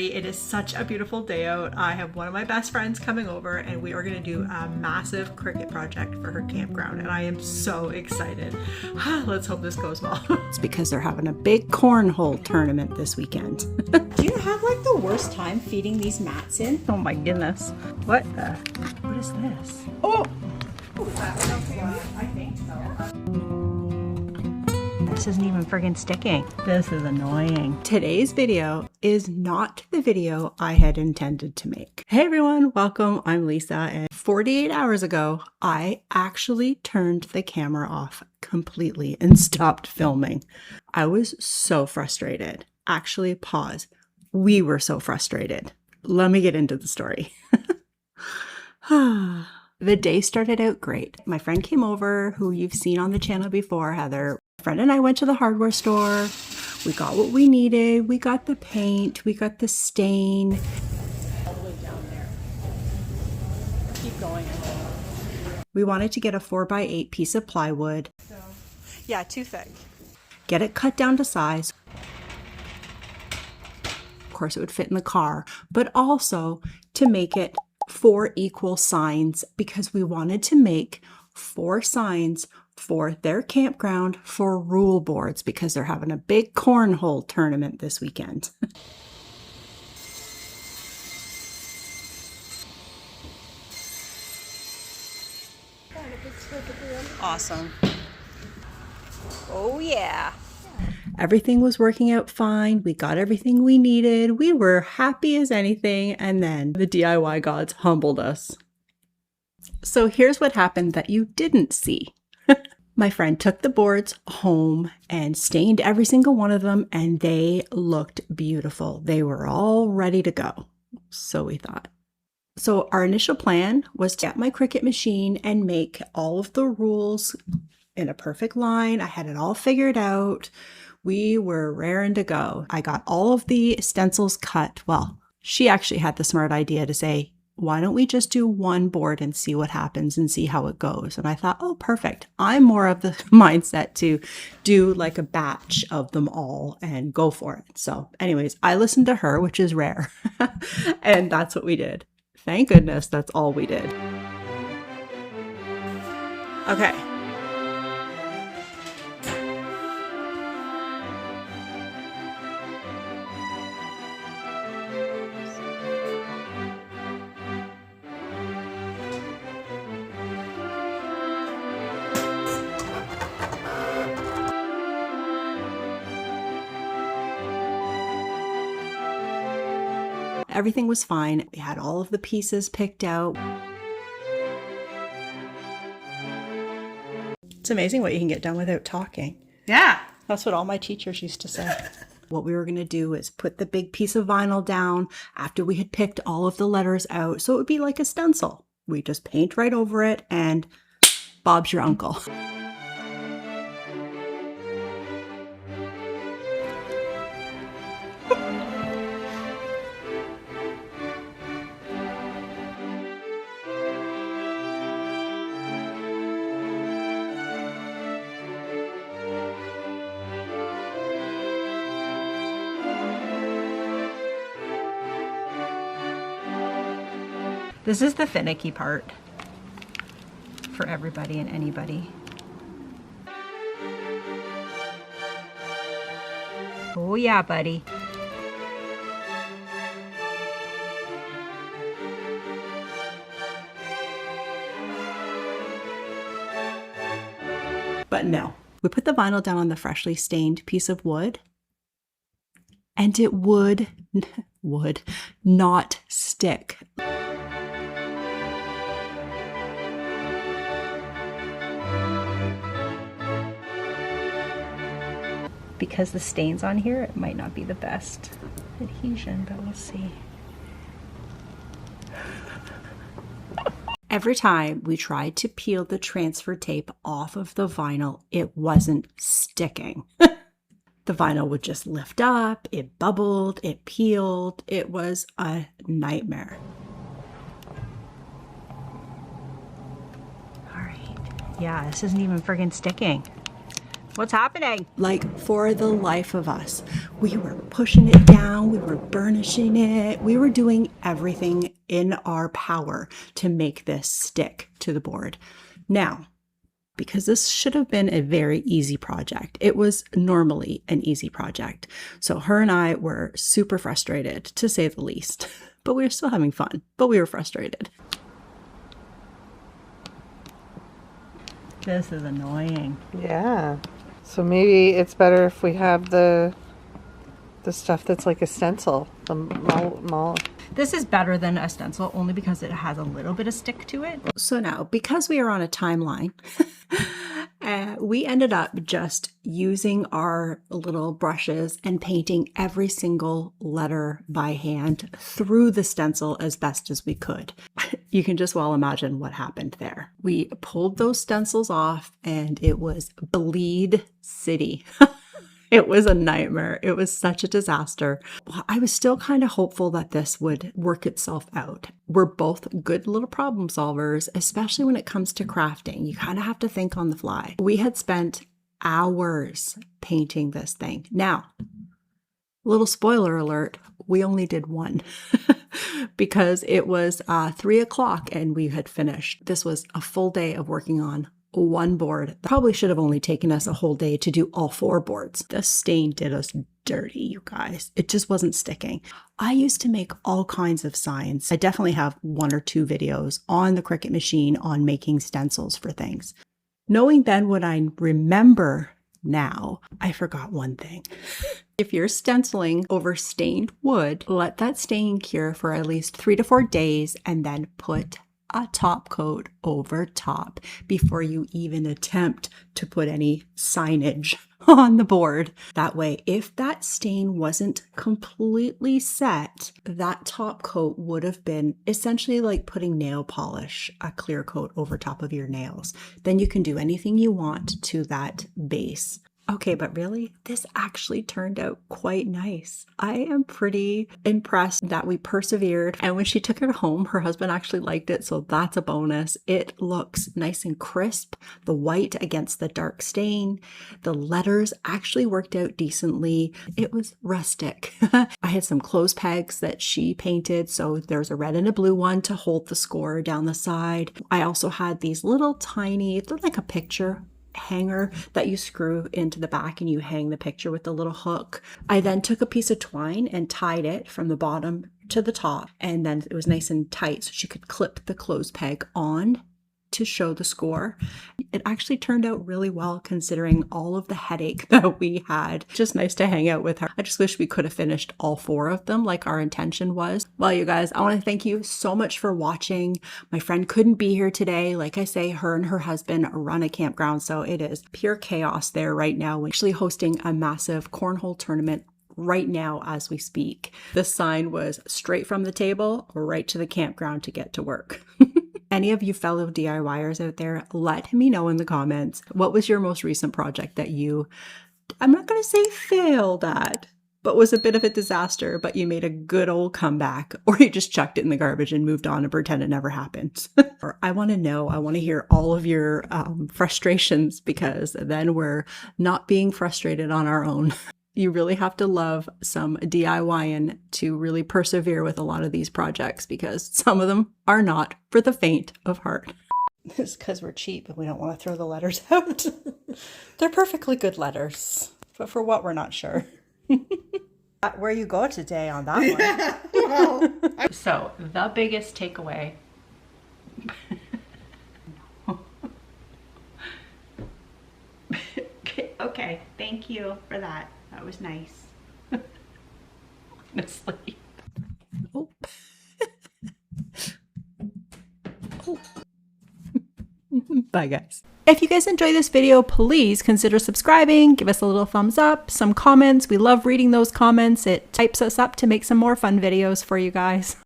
It is such a beautiful day out. I have one of my best friends coming over and we are going to do a massive Cricut project for her campground and I am so excited. Let's hope this goes well. It's because they're having a big cornhole tournament this weekend. Do you have like the worst time feeding these mats in? Oh my goodness. What is this? Oh! I think so. This isn't even friggin' sticking. This is annoying. Today's video is not the video I had intended to make. Hey everyone, welcome. I'm Lisa, and 48 hours ago, I actually turned the camera off completely and stopped filming. I was so frustrated. Actually, pause. We were so frustrated. Let me get into the story. The day started out great. My friend came over, who you've seen on the channel before, Heather. My friend and I went to the hardware store. We got what we needed. We got the paint. We got the stain. All the way down there. Keep going. We wanted to get a 4x8 piece of plywood. Yeah, too thick. Get it cut down to size. Of course, it would fit in the car, but also to make it 4 equal signs because we wanted to make 4 signs for their campground for rule boards because they're having a big cornhole tournament this weekend. Awesome. Oh yeah. Everything was working out fine. We got everything we needed. We were happy as anything. And then the DIY gods humbled us. So here's what happened that you didn't see. My friend took the boards home and stained every single one of them, and they looked beautiful. They were all ready to go. So we thought. So our initial plan was to get my Cricut machine and make all of the rules in a perfect line. I had it all figured out. We were raring to go. I got all of the stencils cut. Well, she actually had the smart idea to say, why don't we just do one board and see what happens and see how it goes? And I thought, oh, perfect. I'm more of the mindset to do like a batch of them all and go for it. So anyways, I listened to her, which is rare. And that's what we did. Thank goodness that's all we did. Okay. Everything was fine. We had all of the pieces picked out. It's amazing what you can get done without talking. Yeah. That's what all my teachers used to say. What we were going to do is put the big piece of vinyl down after we had picked all of the letters out. So it would be like a stencil. We just paint right over it and Bob's your uncle. This is the finicky part for everybody and anybody. Oh yeah, buddy. But no, we put the vinyl down on the freshly stained piece of wood and it would not stick. Because the stains on here, it might not be the best adhesion, but we'll see. Every time we tried to peel the transfer tape off of the vinyl, it wasn't sticking. The vinyl would just lift up, it bubbled, it peeled. It was a nightmare. All right. Yeah, this isn't even friggin' sticking. What's happening? Like, for the life of us, we were pushing it down, we were burnishing it, we were doing everything in our power to make this stick to the board. Now, because this should have been a very easy project, it was normally an easy project. So her and I were super frustrated, to say the least, but we were still having fun, but we were frustrated. This is annoying. Yeah. So maybe it's better if we have the stuff that's like a stencil. The mall. This is better than a stencil only because it has a little bit of stick to it. So now, because we are on a timeline, we ended up just using our little brushes and painting every single letter by hand through the stencil as best as we could. You can just well imagine what happened there. We pulled those stencils off and it was Bleed City. It was a nightmare. It was such a disaster. Well, I was still kind of hopeful that this would work itself out. We're both good little problem solvers, especially when it comes to crafting. You kind of have to think on the fly. We had spent hours painting this thing. Now, little spoiler alert, we only did one because it was 3 o'clock and we had finished. This was a full day of working on one board. Probably should have only taken us a whole day to do all 4 boards. The stain did us dirty, you guys. It just wasn't sticking. I used to make all kinds of signs. I definitely have 1 or 2 videos on the Cricut machine on making stencils for things. Knowing then what I remember now, I forgot one thing. If you're stenciling over stained wood, let that stain cure for at least 3 to 4 days and then put a top coat over top before you even attempt to put any signage on the board. That way, if that stain wasn't completely set, that top coat would have been essentially like putting nail polish, a clear coat over top of your nails. Then you can do anything you want to that base. Okay, but really, this actually turned out quite nice. I am pretty impressed that we persevered. And when she took it home, her husband actually liked it, so that's a bonus. It looks nice and crisp, the white against the dark stain. The letters actually worked out decently. It was rustic. I had some clothes pegs that she painted, so there's a red and a blue one to hold the score down the side. I also had these little tiny, they're like a picture hanger that you screw into the back and you hang the picture with the little hook. I then took a piece of twine and tied it from the bottom to the top, and then it was nice and tight so she could clip the clothes peg on to show the score. It actually turned out really well considering all of the headache that we had. Just nice to hang out with her. I just wish we could have finished all 4 of them like our intention was. Well, you guys, I want to thank you so much for watching. My friend couldn't be here today. Like I say, her and her husband run a campground, so it is pure chaos there right now. We're actually hosting a massive cornhole tournament right now as we speak. The sign was straight from the table right to the campground to get to work. Any of you fellow DIYers out there, let me know in the comments, what was your most recent project that you, I'm not going to say failed at, but was a bit of a disaster, but you made a good old comeback, or you just chucked it in the garbage and moved on and pretend it never happened. Or I want to know, I want to hear all of your frustrations, because then we're not being frustrated on our own. You really have to love some DIYing to really persevere with a lot of these projects, because some of them are not for the faint of heart. It's because we're cheap and we don't want to throw the letters out. They're perfectly good letters, but for what, we're not sure. Where you go today on that one? Well, so the biggest takeaway. Okay, thank you for that. That was nice. Honestly. Oh. Oh. Bye, guys. If you guys enjoy this video, please consider subscribing, give us a little thumbs up, some comments. We love reading those comments. It types us up to make some more fun videos for you guys.